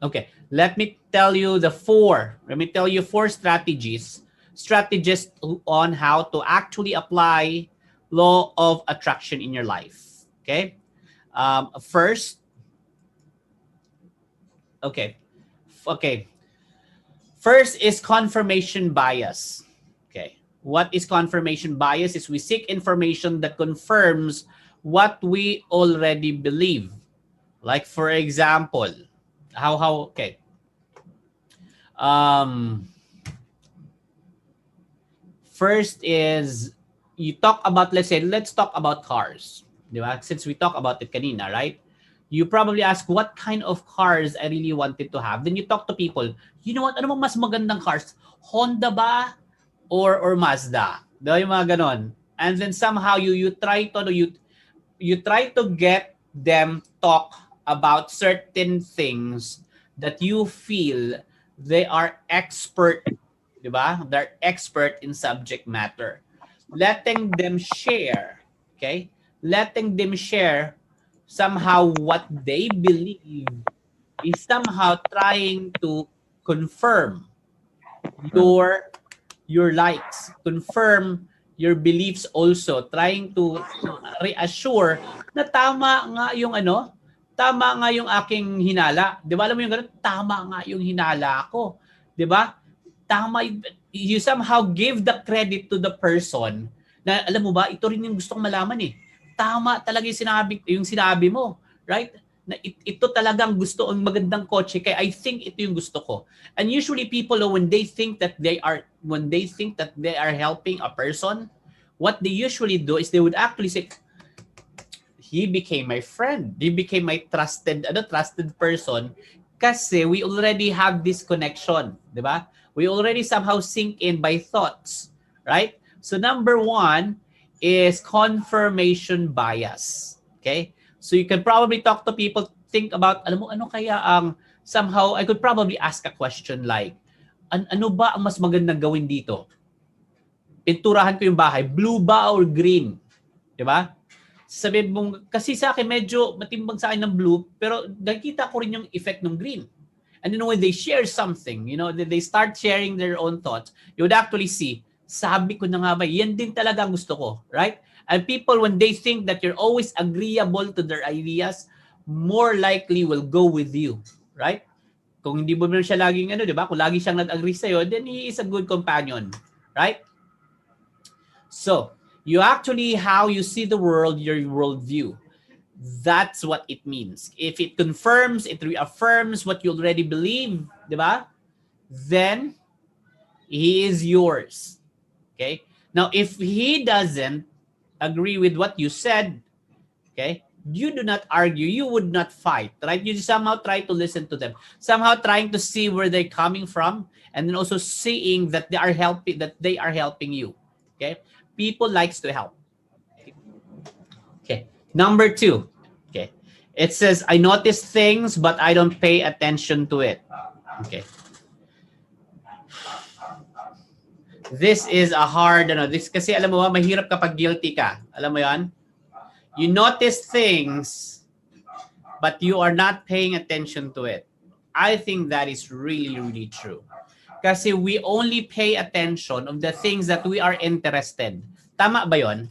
Okay, let me tell you the four. Let me tell you four strategies on how to actually apply law of attraction in your life. Okay. First, okay, okay. First is confirmation bias. Okay. What is confirmation bias? Is we seek information that confirms what we already believe. Like for example, okay. Um First is you talk about, let's talk about cars. Di ba? Since we talk about it kanina, right? You probably ask what kind of cars I really wanted to have. Then you talk to people, you know what, ano bang mas magandang cars? Honda ba or Mazda? Di ba yung mga ganon? And then somehow you try to you try to get them talk about certain things that you feel they are expert, di ba? They're expert in subject matter. Letting them share, okay? Letting them share somehow what they believe is somehow trying to confirm your likes, confirm your beliefs also, trying to reassure na tama nga yung aking hinala. 'Di ba alam mo yung ganun? Tama nga yung hinala ko. 'Di ba? Tama, you somehow give the credit to the person na alam mo ba, ito rin yung gusto kong malaman eh. Tama talaga yung sinabi mo, right? Na ito talagang gusto ang magandang kotse kaya I think ito yung gusto ko. And usually people when they think that they are helping a person, what they usually do is they would actually say, he became my friend. He became my trusted person kasi we already have this connection, 'di ba? We already somehow sink in by thoughts, right? So number one is confirmation bias. Okay? So you can probably talk to people, think about, alam mo, ano kaya ang, somehow, I could probably ask a question like, ano ba ang mas magandang gawin dito? Pinturahan ko yung bahay, blue ba or green? Di ba? Sabihin mong, kasi sa akin medyo matimbang sa akin ng blue, pero nakikita ko rin yung effect ng green. And then when they share something, they start sharing their own thoughts, you would actually see, sabi ko na nga ba, yan din talaga ang gusto ko, right? And people, when they think that you're always agreeable to their ideas, more likely will go with you, right? Kung hindi mo siya laging di ba? Kung lagi siyang nag-agree sa'yo, then he is a good companion, right? So, you actually, how you see the world, your worldview. That's what it means. If it confirms, it reaffirms what you already believe, di ba? Then, he is yours. Okay? Now, if he doesn't agree with what you said, okay, you do not argue, you would not fight, right? You somehow try to listen to them, somehow trying to see where they're coming from, and then also seeing that they are helping you. Okay? People likes to help. Okay. Number two. Okay. It says, I notice things, but I don't pay attention to it. Okay. This is a hard, this kasi alam mo ba, mahirap kapag guilty ka. Alam mo yan? You notice things, but you are not paying attention to it. I think that is really, really true. Kasi we only pay attention of the things that we are interested. Tama ba yon?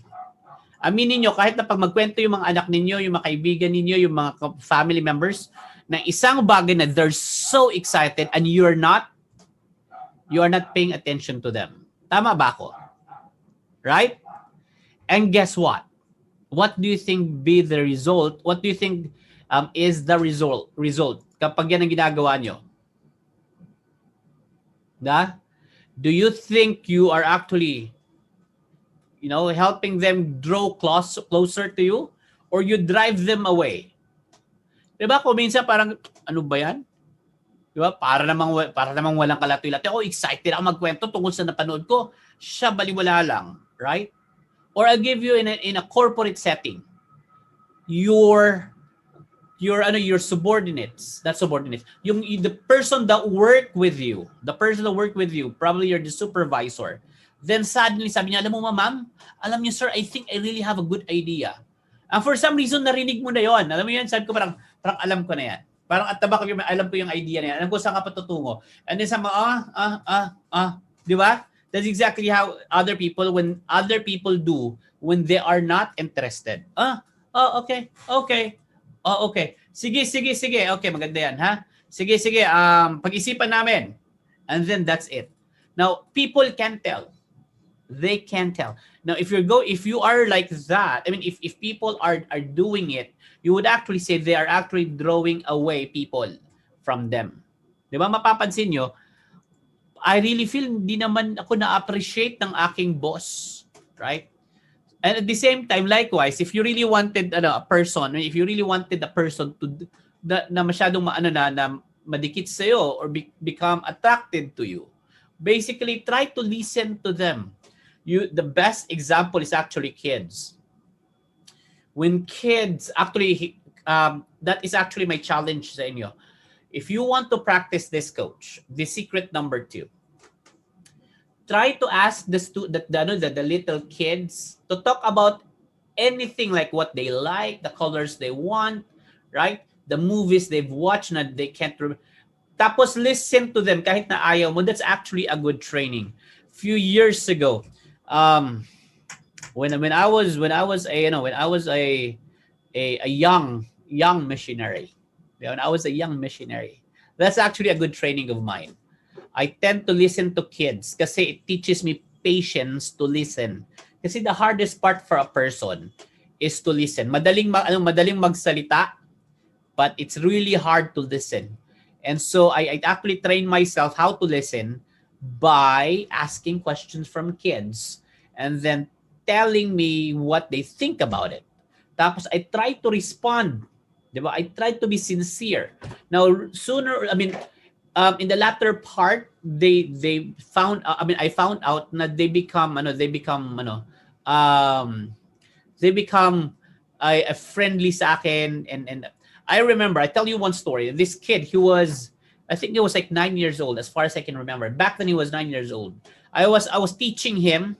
Aminin nyo, kahit na pag magkwento yung mga anak ninyo, yung mga kaibigan ninyo, yung mga family members, na isang bagay na they're so excited and you are not paying attention to them. Tama ba ako? Right? And guess what? What do you think be the result? What do you think is the result kapag yan ang ginagawa nyo? Do you think you are actually helping them draw closer to you, or you drive them away? Diba? Kung minsan parang, ano ba yan? Diba? Para namang walang kalatoy-latoy. Ako, excited ako magkwento tungkol sa napanood ko. Siya, baliwala lang. Right? Or I'll give you in a corporate setting. Your subordinates, not subordinates, the person that work with you, probably you're the supervisor. Then suddenly sabi niya, alam mo ma'am, alam niyo sir, I think I really have a good idea. And for some reason narinig mo na yon. Alam mo yan, sabi ko parang alam ko na yan. Parang at the back of your mind, alam ko yung idea na yan. Alam ko saan ka patutungo. And then sa mga, di ba? That's exactly how other people, when other people do, when they are not interested. Okay. Okay. Sige. Okay, maganda yan, ha? Sige. Pag-isipan namin. And then that's it. Now, people can tell. They can tell. Now, if you are like that, I mean, if people are doing it, you would actually say they are actually drawing away people from them. Di ba? Mapapansin nyo, I really feel hindi naman ako na-appreciate ng aking boss. Right? And at the same time, likewise, if you really wanted a person to na masyadong na madikit sa'yo or become attracted to you, basically try to listen to them. The best example is actually kids. When kids, actually, that is actually my challenge sa inyo. If you want to practice this, coach, the secret number 2, try to ask the little kids to talk about anything, like what they like, the colors they want, right? The movies they've watched na they can't remember. Tapos listen to them kahit na ayaw mo. That's actually a good training. Few years ago, when I was a young missionary, when I was a young missionary, that's actually a good training of mine. I tend to listen to kids kasi it teaches me patience to listen. Kasi the hardest part for a person is to listen. Madaling magsalita, but it's really hard to listen. And so I actually train myself how to listen by asking questions from kids and then telling me what they think about it. Tapos I try to respond. Diba? I try to be sincere. Now, in the latter part, I found out that they become a friendly sa akin, and I remember, I tell you one story. This kid, I think he was like 9 years old, as far as I can remember. Back then, he was 9 years old. I was teaching him.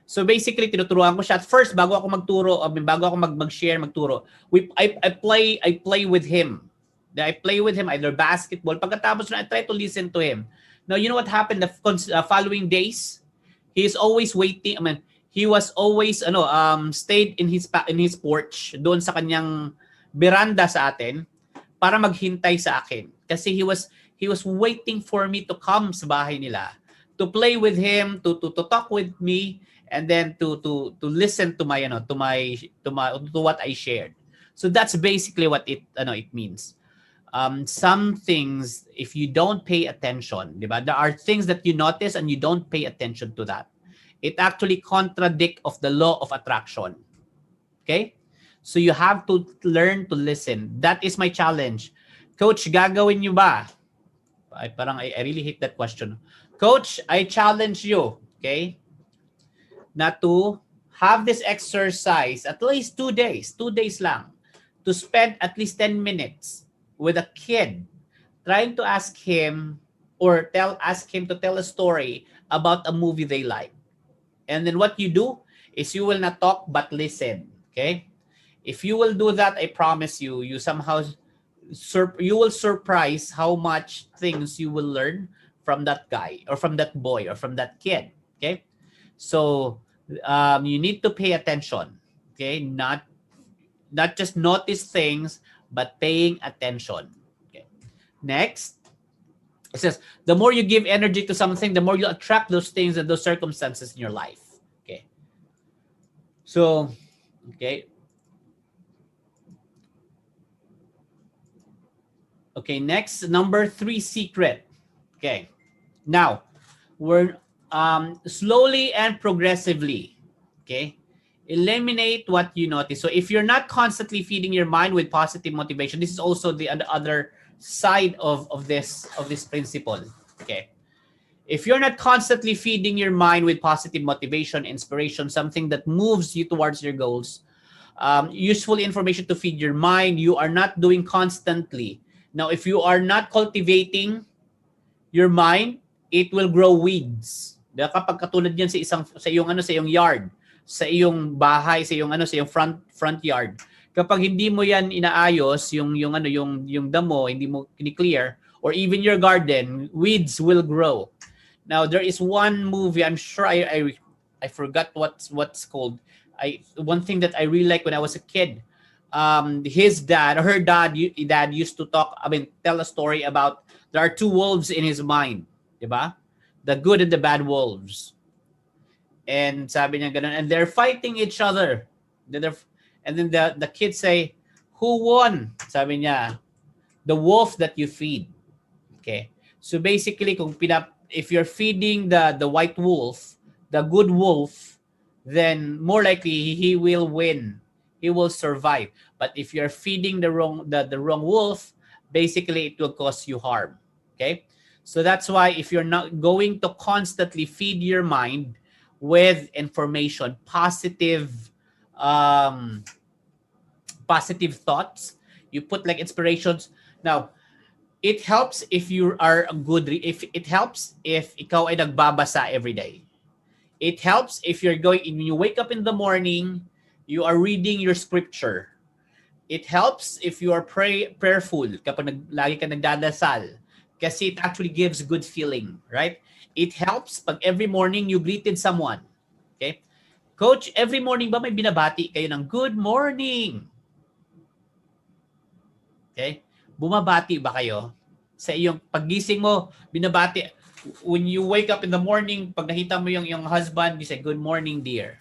So basically, tinuturuan ko siya. At first, bago ako mag-share, magturo, I play with him. I play with him either basketball. Pagkatapos na, I try to listen to him. Now, you know what happened the following days? He's always waiting. He was always stayed in his porch doon sa kanyang veranda sa atin para maghintay sa akin. Kasi he was waiting for me to come sa bahay nila, to play with him, to talk with me, and then to listen to what I shared. So that's basically what it means. Some things, if you don't pay attention, diba? There are things that you notice and you don't pay attention to that. It actually contradicts of the law of attraction. Okay? So you have to learn to listen. That is my challenge. Coach, gagawin nyo ba? I really hate that question. Coach, I challenge you, okay, na to have this exercise at least 2 days lang, to spend at least 10 minutes with a kid, trying to ask him to tell a story about a movie they like. And then what you do is you will not talk but listen, okay? If you will do that, I promise you, you will surprise how much things you will learn from that guy or from that boy or from that kid, okay? So you need to pay attention, okay? Not just notice things, but paying attention. Okay. Next, it says, the more you give energy to something, the more you attract those things and those circumstances in your life. Okay. So, okay. Okay, next, number 3 secret. Okay. Now, we're slowly and progressively, okay, eliminate what you notice. So if you're not constantly feeding your mind with positive motivation, this is also the other side of this principle. Okay. If you're not constantly feeding your mind with positive motivation, inspiration, something that moves you towards your goals, useful information to feed your mind, you are not doing constantly. Now, if you are not cultivating your mind, it will grow weeds. Kapag katulad yan sa iyong yard, sa iyong bahay, sa iyong front yard. kapag hindi mo yan inaayos, yung damo, hindi mo kini-clear, or even your garden, weeds will grow. Now, there is one movie, I'm sure I forgot what's called. One thing that I really like when I was a kid, his dad, or her dad used to tell a story about there are two wolves in his mind, diba? The good and the bad wolves. And sabi niya ganun, and they're fighting each other. And then the kids say, who won? Sabi niya, the wolf that you feed. Okay. So basically, if you're feeding the white wolf, the good wolf, then more likely he will win. He will survive. But if you're feeding the wrong wolf, basically it will cause you harm. Okay? So that's why if you're not going to constantly feed your mind with information, positive thoughts, you put like inspirations. Now, it helps if you are a if it helps if ikaw ay nagbabasa every day. It helps if when you wake up in the morning, you are reading your scripture. It helps if you are prayerful, kapag lagi ka nagdadasal, kasi it actually gives good feeling, right? It helps pag every morning you greeted someone. Okay? Coach, every morning ba may binabati kayo ng good morning? Okay? Bumabati ba kayo? Sa iyong paggising mo, binabati. When you wake up in the morning, pag nakita mo yung husband, you say, good morning, dear.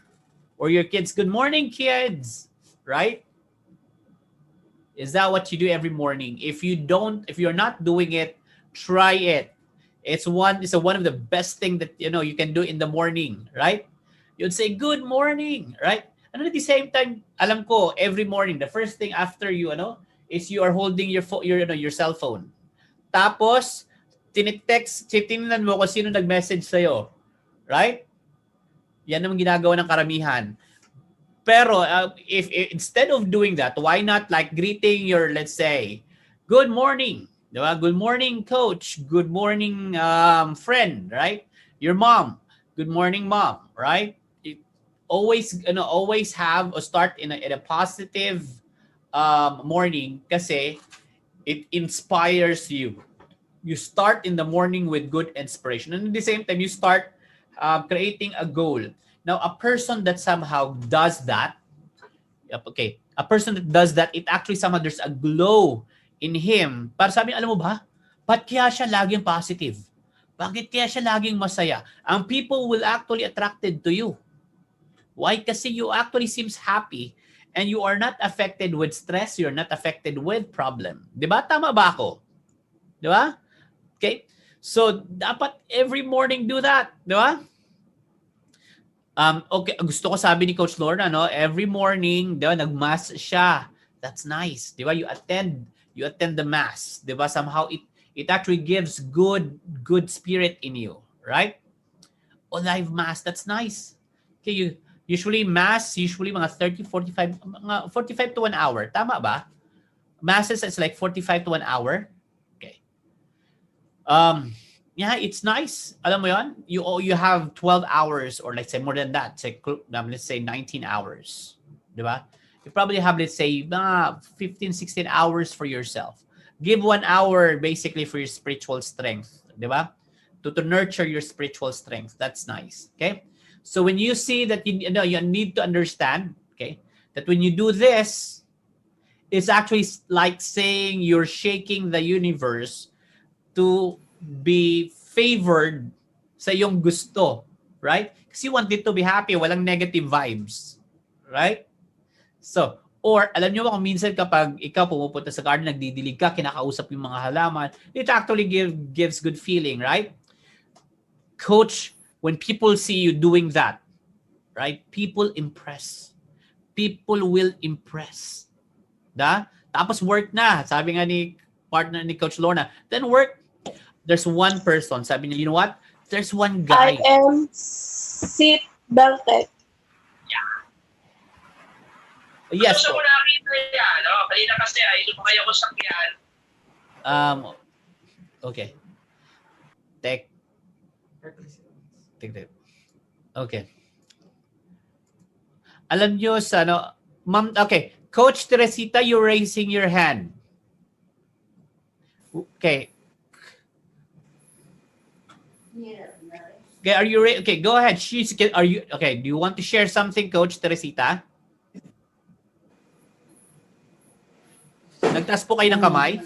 Or your kids, good morning, kids. Right? Is that what you do every morning? If you're not doing it, try it. It's one of the best thing that you can do in the morning, right? You'd say good morning, right? And at the same time, alam ko every morning the first thing after is you are holding your cell phone. Tapos titingnan mo kung sino nag-message sa'yo, right? Yan ang ginagawa ng karamihan. Pero if instead of doing that, why not like greeting your, let's say, good morning, diba? Good morning, coach. Good morning, friend, right? Your mom. Good morning, mom, right? Always have or start in a positive morning kasi it inspires you. You start in the morning with good inspiration, and at the same time you start creating a goal. Now, a person that somehow does that, it actually somehow there's a glow in him. Para sabi, alam mo ba, ba't kaya siya laging positive? Bakit kaya siya laging masaya? Ang people will actually attracted to you. Why? Kasi you actually seems happy and you are not affected with stress, you're not affected with problem. Diba? Tama ba ako? Diba? Okay? So, dapat every morning do that. Diba? Okay, gusto ko sabi ni Coach Lorna, every morning, diba, nag-mass siya. That's nice. Diba? You attend the mass. Diba? Somehow, it actually gives good spirit in you. Right? O live mass, that's nice. Okay, usually mga 30, 45, mga 45 to 1 hour. Tama ba? Masses is like 45 to 1 hour. Okay. Yeah, it's nice. Alam mo yon? You have 12 hours or let's say more than that. Let's say 19 hours. Diba? You probably have, let's say, 15, 16 hours for yourself. Give 1 hour basically for your spiritual strength. Diba? To nurture your spiritual strength. That's nice. Okay? So when you see that you need to understand, okay, that when you do this, it's actually like saying you're shaking the universe to be favored sa iyong gusto, right? Kasi you want it to be happy, walang negative vibes, right? So, or alam niyo ba kung minsan kapag ikaw pumupunta sa garden, nagdidilig ka, kinakausap yung mga halaman, it actually gives good feeling, right? Coach, when people see you doing that, right? People impress. People will impress. Tapos work na. Sabi nga ni partner ni Coach Lorna, then work. There's one person. Sabi niya, you know what? There's one guy. I am seat belted. Yeah. Yes. Gusto ko nakita yan. Kanina kasi ay lumaki ako sa kiyan. Okay. Take. Okay. Alam nyo sa ma'am, okay. Coach Teresita, you're raising your hand. Okay. Okay, are you ready? Okay, go ahead. Are you okay? Do you want to share something, Coach Teresita? Nagtaas po kayo ng kamay?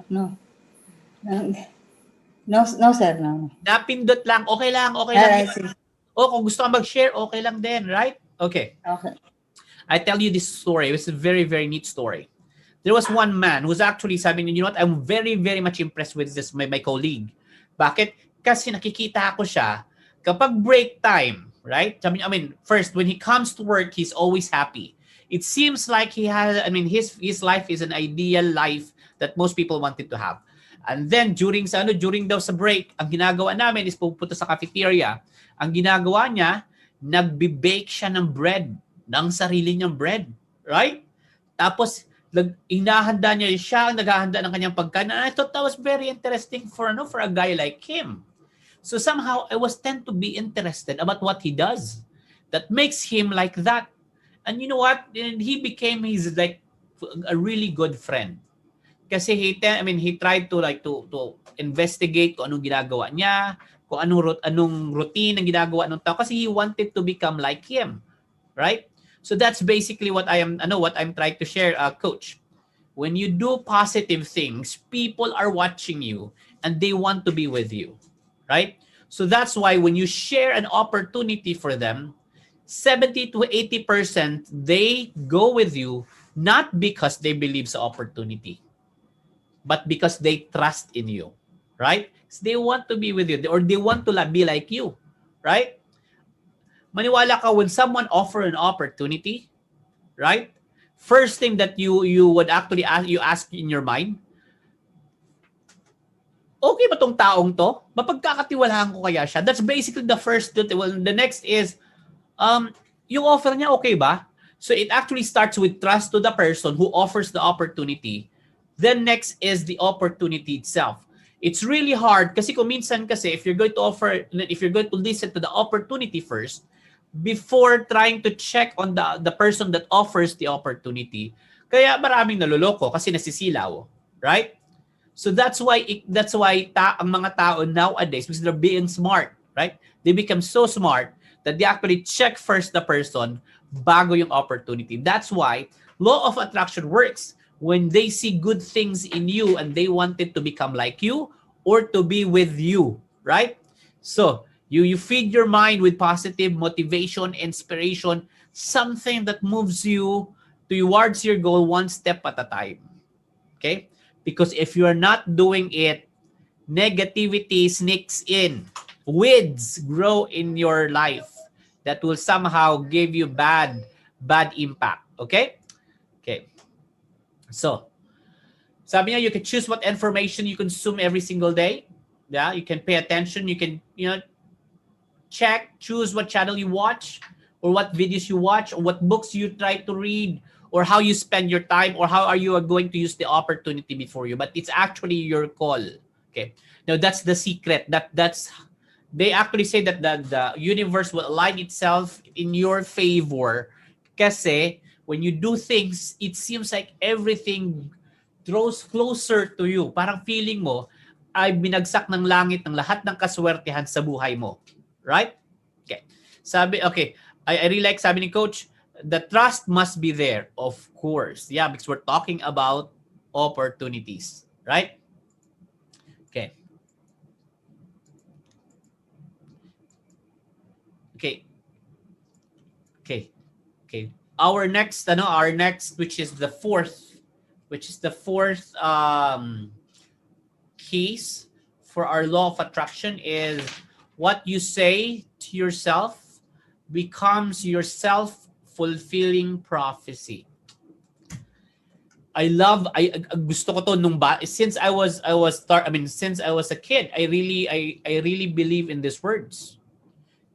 No. No, sir. No. Napindot lang. Okay lang. Sige. Kung gusto ka mag-share, okay lang din, right? Okay. Okay. I tell you this story. It was a very, very neat story. There was one man who's actually sabi, you know what? I'm very, very much impressed with this, my colleague. Bakit? Kasi nakikita ko siya kapag break time, right? First, when he comes to work, he's always happy. It seems like his life is an ideal life that most people wanted to have. And then during daw sa break, ang ginagawa namin is pupunta sa cafeteria. Ang ginagawa niya, nagbe-bake siya ng bread, ng sarili niyang bread, right? Tapos inahanda niya siya, naghahanda ng kanyang pagkain. And I thought that was very interesting for a guy like him. So somehow I was tend to be interested about what he does that makes him like that. And you know what? And he became like a really good friend. Kasi he tried to investigate kung anong ginagawa niya, kung anong routine ang ginagawa ng tao kasi he wanted to become like him, right? So that's basically what I'm trying to share, Coach. When you do positive things, people are watching you and they want to be with you, right? So that's why when you share an opportunity for them, 70 to 80% they go with you not because they believe sa opportunity, but because they trust in you, right? So they want to be with you or they want to be like you, right? Maniwala ka when someone offer an opportunity, right? First thing that you would actually ask in your mind, okay ba tong taong to? Mapagkakatiwalaan ko kaya siya? That's basically the first. Well, the next is, yung offer niya okay ba? So it actually starts with trust to the person who offers the opportunity. Then next is the opportunity itself. It's really hard kasi kung minsan kasi if you're going to listen to the opportunity first before trying to check on the person that offers the opportunity, kaya maraming naloloko kasi nasisilaw, right? So that's why ang mga tao nowadays, because they're being smart, right? They become so smart that they actually check first the person bago yung opportunity. That's why law of attraction works. When they see good things in you and they wanted to become like you or to be with you, right? So you feed your mind with positive motivation, inspiration, something that moves you towards your goal one step at a time. Okay? Because if you're not doing it, negativity sneaks in. Weeds grow in your life that will somehow give you bad impact. Okay? Okay. So, sabi niya, you can choose what information you consume every single day. Yeah, you can pay attention. You can, choose what channel you watch or what videos you watch or what books you try to read or how you spend your time or how are you going to use the opportunity before you. But it's actually your call. Okay. Now, that's the secret. They actually say that the universe will align itself in your favor kasi when you do things, it seems like everything draws closer to you. Parang feeling mo ay binagsak ng langit ng lahat ng kaswertehan sa buhay mo. Right? Okay. I really like sabi ni Coach, the trust must be there, of course. Yeah, because we're talking about opportunities. Right? Okay. Okay. Our next, which is the fourth keys for our law of attraction is what you say to yourself becomes your self-fulfilling prophecy. Gusto ko to since I was a kid, I really believe in these words.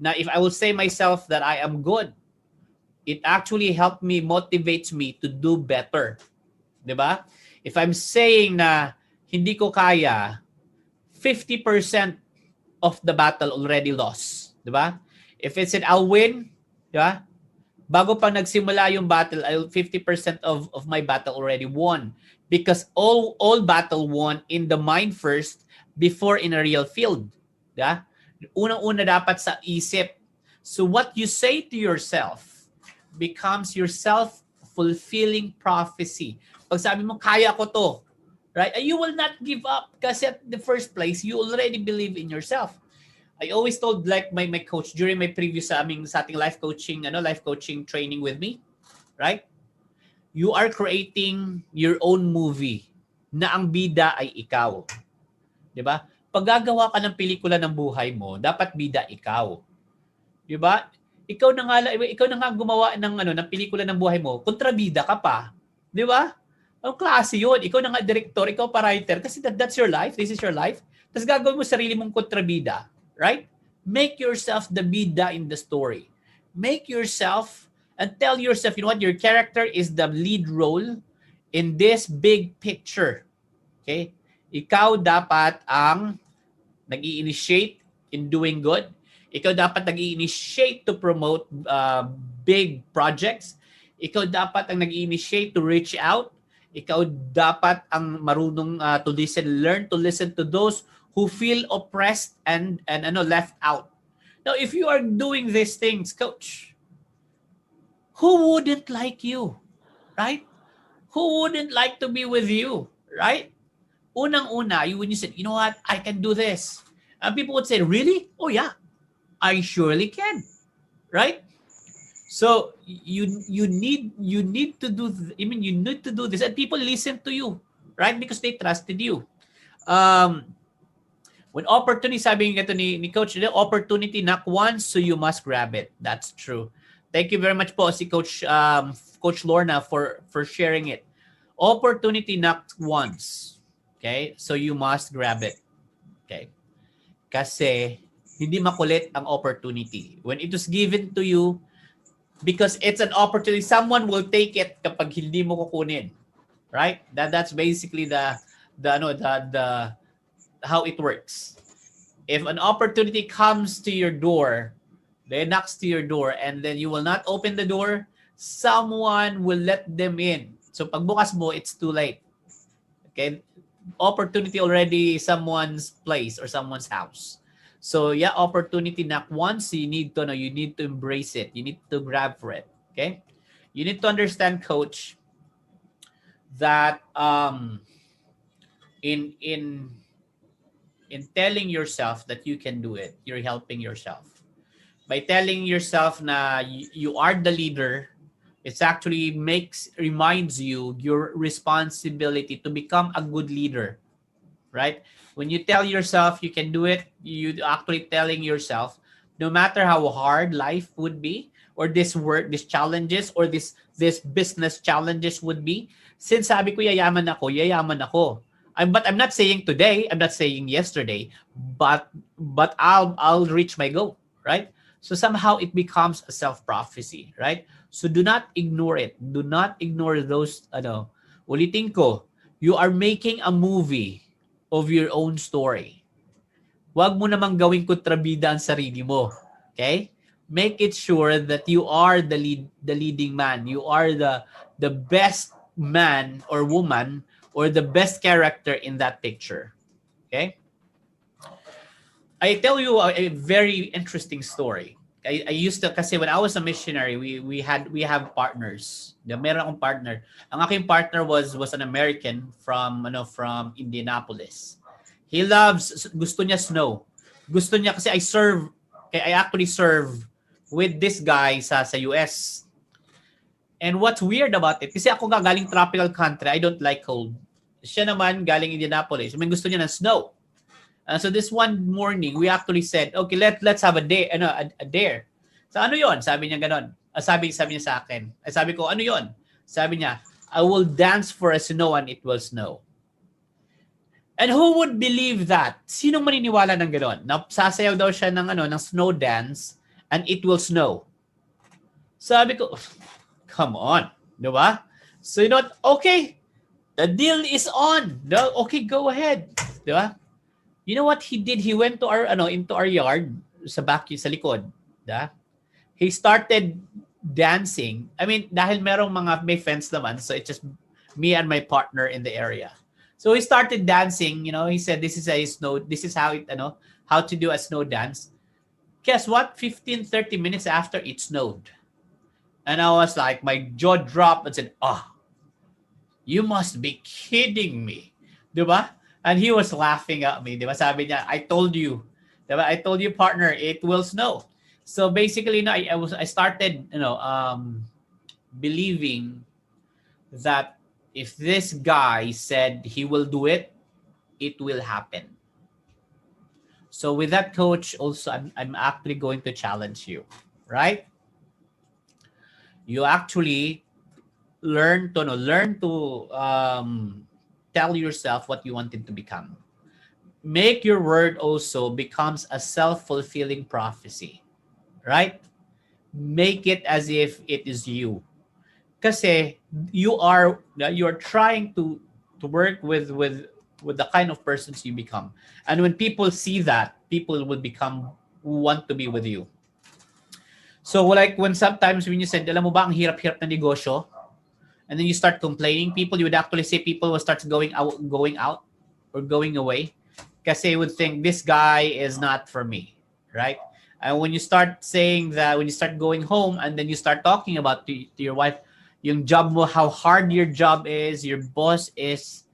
Now, if I will say myself that I am good, it actually motivates me to do better. Diba? If I'm saying na hindi ko kaya, 50% of the battle already lost. Diba? If it's an I'll win, diba? Bago pa nagsimula yung battle, 50% of my battle already won. Because all battle won in the mind first before in a real field. Yeah? Unang-una dapat sa isip. So what you say to yourself becomes your self-fulfilling prophecy. Pag sabi mo, kaya ko to, right? And you will not give up kasi at the first place, you already believe in yourself. I always told like my coach during my previous sa ating life coaching training with me, right? You are creating your own movie na ang bida ay ikaw. 'Di ba? Pag gagawa ka ng pelikula ng buhay mo, dapat bida ikaw. 'Di ba? Ikaw na nga gumawa ng pelikula ng buhay mo, kontrabida ka pa. 'Di ba? Ang klase 'yun. Ikaw na nga director, ikaw pa writer kasi that's your life, this is your life. Tapos gagawin mo sarili mong kontrabida. Right? Make yourself the bida in the story. Make yourself and tell yourself, you know what, your character is the lead role in this big picture. Okay? Ikaw dapat ang nag-i-initiate in doing good. Ikaw dapat nag-i-initiate to promote big projects. Ikaw dapat ang nag-i-initiate to reach out. Ikaw dapat ang marunong to listen, learn to listen to those who feel oppressed and left out. Now, if you are doing these things, coach, who wouldn't like you? Right? Who wouldn't like to be with you? Right? Unang-una, when you said, you know what, I can do this. And people would say, really? Oh yeah, I surely can. Right? So you need to do you need to do this, and people listen to you, right? Because they trusted you. When opportunity, sabi nga ito ni Coach, the opportunity knock once, so you must grab it. That's true. Thank you very much po si Coach Lorna for sharing it. Opportunity knocks once. Okay? So you must grab it. Okay? Kasi hindi makulit ang opportunity. When it was given to you, because it's an opportunity, someone will take it kapag hindi mo kukunin. Right? That's basically the how it works. If an opportunity comes to your door, they knocks to your door, and then you will not open the door, someone will let them in. So pagbukas mo, it's too late. Okay? Opportunity already someone's place or someone's house. So yeah, opportunity knock once, you need to embrace it. You need to grab for it. Okay? You need to understand, Coach, that in telling yourself that you can do it, you're helping yourself. By telling yourself na you are the leader, it actually reminds you your responsibility to become a good leader, right? When you tell yourself you can do it, you actually telling yourself, no matter how hard life would be, or this challenges, or this business challenges would be, since sabi ko yayaman ako. But I'm not saying today, I'm not saying yesterday, but I'll reach my goal, right? So somehow it becomes a self-prophecy, right? So do not ignore it. Do not ignore those, ulitin ko, you are making a movie of your own story. Huwag mo namang gawing kontrabida ang sarili mo, okay? Make it sure that you are the leading man. You are the best man or woman or the best character in that picture. Okay? I tell you a very interesting story. I used to, kasi when I was a missionary, we have partners. Meron akong partner. Ang aking partner was an American from Indianapolis. He gusto niya snow. Gusto niya kasi I actually serve with this guy sa US. And what's weird about it, kasi ako galing tropical country, I don't like cold. Siya naman galing Indianapolis. Gusto niya ng snow. So this one morning, we actually said, okay, let's have a dare. So ano yon? Sabi niya ganon. Sabi niya sa akin. Sabi ko, ano yon? Sabi niya, I will dance for a snow and it will snow. And who would believe that? Sinong maniniwala ng ganon? Na sasayaw daw siya ng snow dance and it will snow. Sabi ko, come on. Diba? So you know what? Okay. The deal is on. Okay, go ahead. Diba? You know what he did? He went to into our yard sa likod. Diba? He started dancing. I mean, dahil may friends naman, so it's just me and my partner in the area. So he started dancing, he said this is how how to do a snow dance. Guess what? 15-30 minutes after it snowed. And I was like, my jaw dropped and said, you must be kidding me. Diba? And he was laughing at me. Diba? Sabi niya, I told you. Diba? I told you, partner, it will snow. So basically, I started, believing that if this guy said he will do it, it will happen. So with that, coach, also, I'm actually going to challenge you, right? You actually learn to tell yourself what you wanted to become. Make your word also becomes a self-fulfilling prophecy, right? Make it as if it is you. Kasi you're trying to work with the kind of persons you become. And when people see that, people will want to be with you. So like when sometimes when you said, alam mo ba, ang hirap-hirap na negosyo, and then you start complaining, you would actually say people will start going out or going away kasi they would think this guy is not for me, right? And when you start saying that, when you start going home and then you start talking about to your wife, yung job mo, how hard your job is, your boss is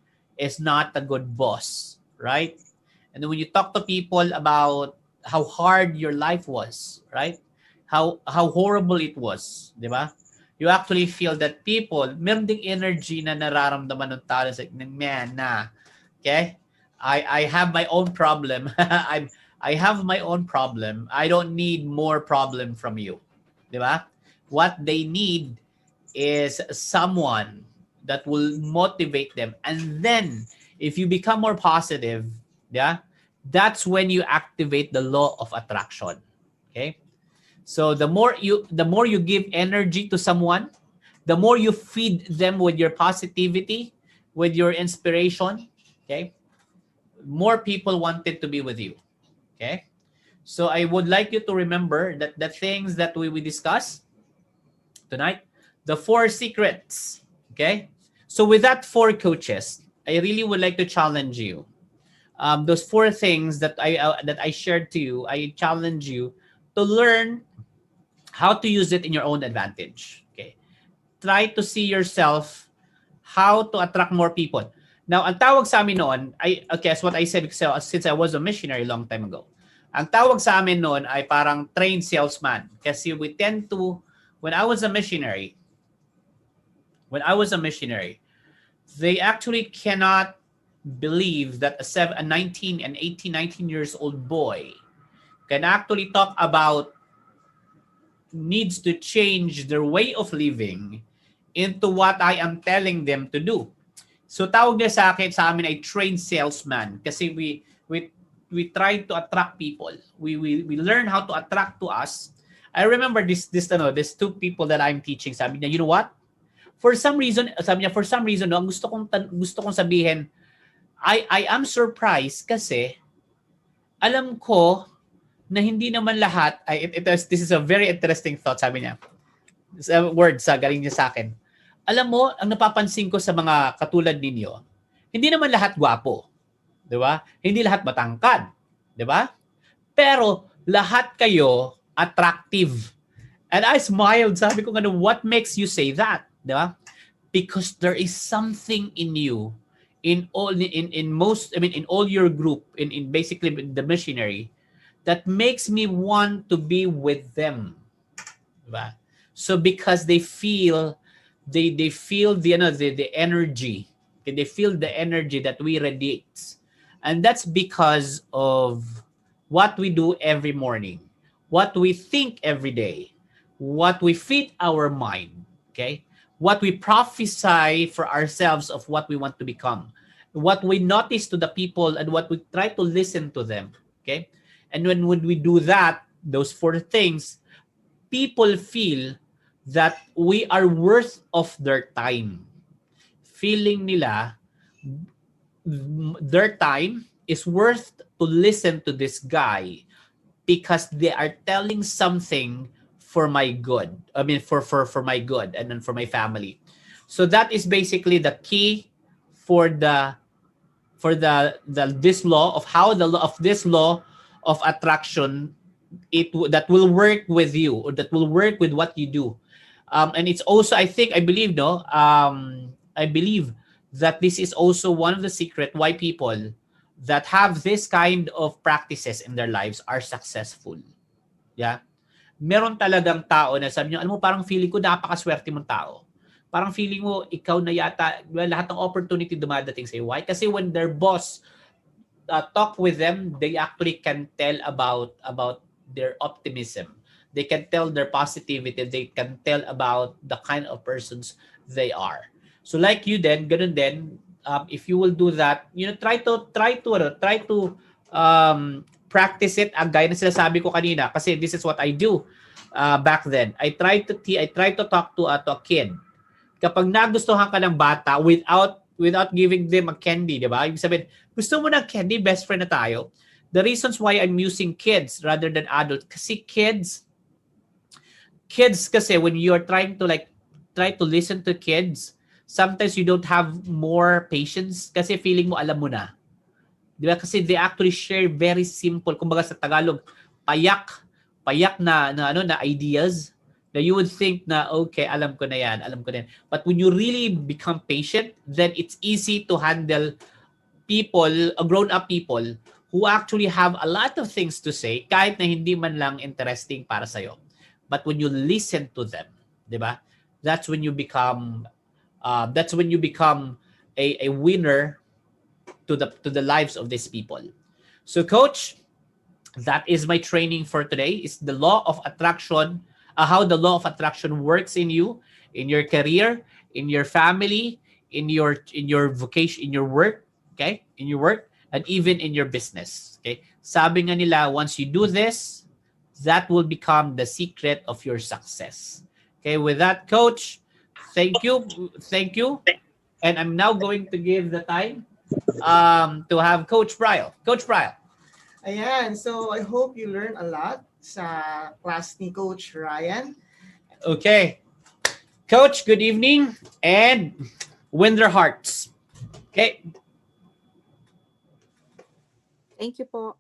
not a good boss, right? And then when you talk to people about how hard your life was, right? How horrible it was, di ba? You actually feel that people, meron ding energy na nararamdaman ng tao na, okay? I have my own problem. I have my own problem. I don't need more problem from you. Di ba? What they need is someone that will motivate them. And then, if you become more positive, yeah, that's when you activate the law of attraction. Okay? So the more you give energy to someone, the more you feed them with your positivity, with your inspiration, okay? More people wanted to be with you. Okay? So I would like you to remember that the things that we discuss tonight, the 4 secrets. Okay? So with that 4 coaches, I really would like to challenge you. Those 4 things that I shared to you, I challenge you to learn how to use it in your own advantage. Okay? Try to see yourself how to attract more people. Now, ang tawag sa amin noon, as what I said, since I was a missionary long time ago, ang tawag sa amin noon ay parang trained salesman. Kasi we tend to, when I was a missionary, they actually cannot believe that a 19 and 18, 19 years old boy can actually talk about needs to change their way of living into what I am telling them to do. So tawag niya sa amin ay trained salesman kasi we try to attract people. We learn how to attract to us. I remember this 2 people that I'm teaching. Sabi niya, you know what? For some reason, no, ang gusto kong sabihin, I am surprised kasi alam ko na hindi naman lahat, this is a very interesting thought, sabi niya. It's a word galing niya sa akin. Alam mo, ang napapansin ko sa mga katulad ninyo, hindi naman lahat gwapo. Di ba? Hindi lahat matangkad. Di ba? Pero lahat kayo attractive. And I smiled. Sabi ko, what makes you say that? Di ba? Because there is something in you, in all your group, in basically the missionary, that makes me want to be with them. Diba? So because they feel the energy. Okay, they feel the energy that we radiate. And that's because of what we do every morning, what we think every day, what we feed our mind, okay? What we prophesy for ourselves of what we want to become, what we notice to the people, and what we try to listen to them, okay? And when we do that, those 4 things, people feel that we are worth of their time. Feeling nila, their time is worth to listen to this guy because they are telling something for my good. I mean, for my good and then for my family. So that is basically the key for this law of how the law of this law of attraction that will work with you, or that will work with what you do. And it's also, I believe that this is also one of the secret why people that have this kind of practices in their lives are successful. Yeah. Meron talagang tao na sabi niyo, alam mo, parang feeling ko napakaswerte mong tao. Parang feeling mo, ikaw na yata, lahat ng opportunity dumadating sa'yo. Why? Kasi when their boss talk with them, they actually can tell about their optimism. They can tell their positivity. They can tell about the kind of persons they are. So like you then, ganun din, if you will do that, try to practice it. Gaya na sinasabi ko kanina, kasi this is what I do back then. I try to talk to a kid. Kapag nagustuhan ka ng bata without giving them a candy, di ba? Ibig sabihin, gusto mo ng candy, best friend na tayo. The reasons why I'm using kids rather than adults, kasi kids kasi when you're trying to try to listen to kids, sometimes you don't have more patience kasi feeling mo alam mo na. Di ba? Kasi they actually share very simple, kumbaga sa Tagalog, payak na ideas that you would think na, okay, alam ko na yan. But when you really become patient, then it's easy to handle people, grown-up people, who actually have a lot of things to say, kahit na hindi man lang interesting para sa'yo. But when you listen to them, di ba? That's when you become a winner to the lives of these people. So, Coach, that is my training for today. Is the law of attraction, how the law of attraction works in you, in your career, in your family, in your vocation, in your work, okay, in your work, and even in your business. Okay, sabi nga nila, once you do this, that will become the secret of your success. Okay, with that, Coach, thank you, and I'm now going to give the time to have Coach Bryle. Coach Bryle. Ayan, so I hope you learn a lot sa class ni Coach Ryan. Okay. Coach, good evening and win their hearts. Okay. Thank you po.